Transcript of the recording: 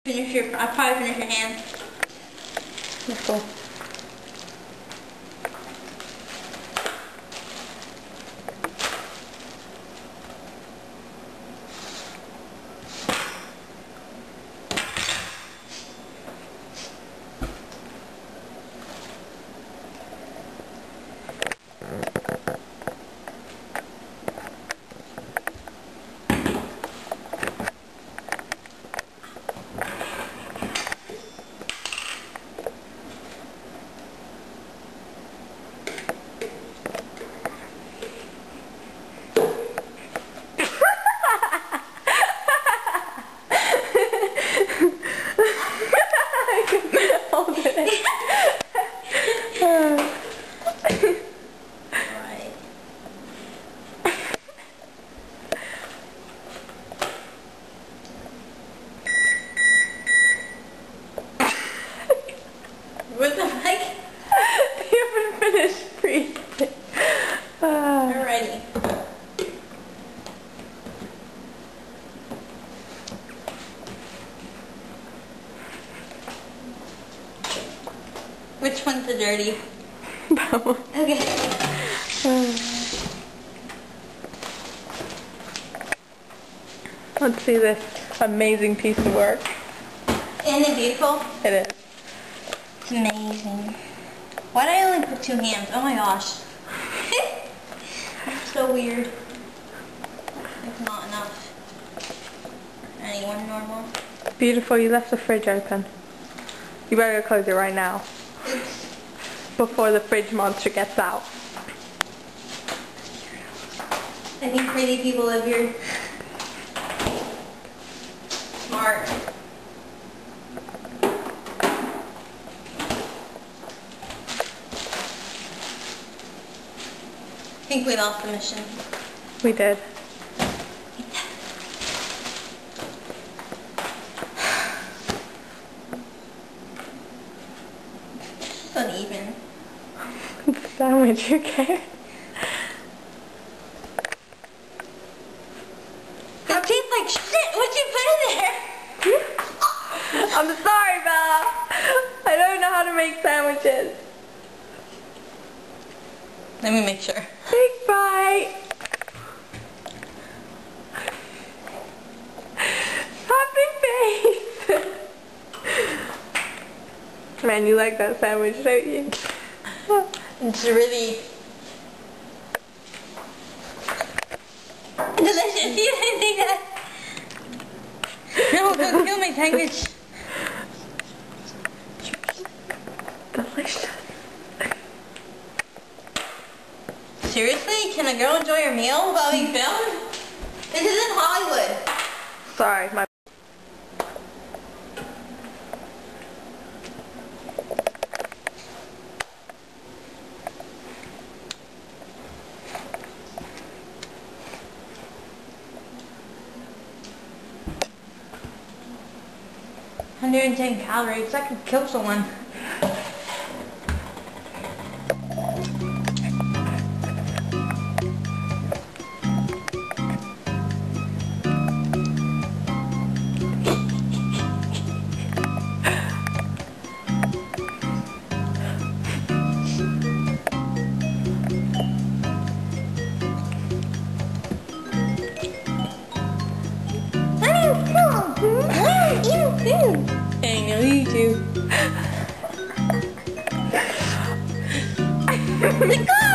I'll probably finish your hand. That's cool. What the heck? You haven't finished breathing. Alrighty. Which one's the dirty? That one. Okay. Let's see this amazing piece of work. Isn't it beautiful? It is. It's amazing. Why did I only put 2 hands? Oh my gosh. So weird. It's not enough. Anyone normal? Beautiful, you left the fridge open. You better close it right now. Oops. Before the fridge monster gets out. I think crazy people live here. Smart. I think we lost the mission. We did. It's uneven. Sandwich, okay? It tastes like shit. What'd you put in there? I'm sorry, Bella. I don't know how to make sandwiches. Let me make sure. Big bite. Happy face. Man, you like that sandwich, don't you? It's really delicious. You didn't think that? No, don't kill my sandwich. Delicious. Seriously? Can a girl enjoy her meal while we film? This isn't Hollywood. Sorry, my... $110 calories. That could kill someone. I know you do. Let go!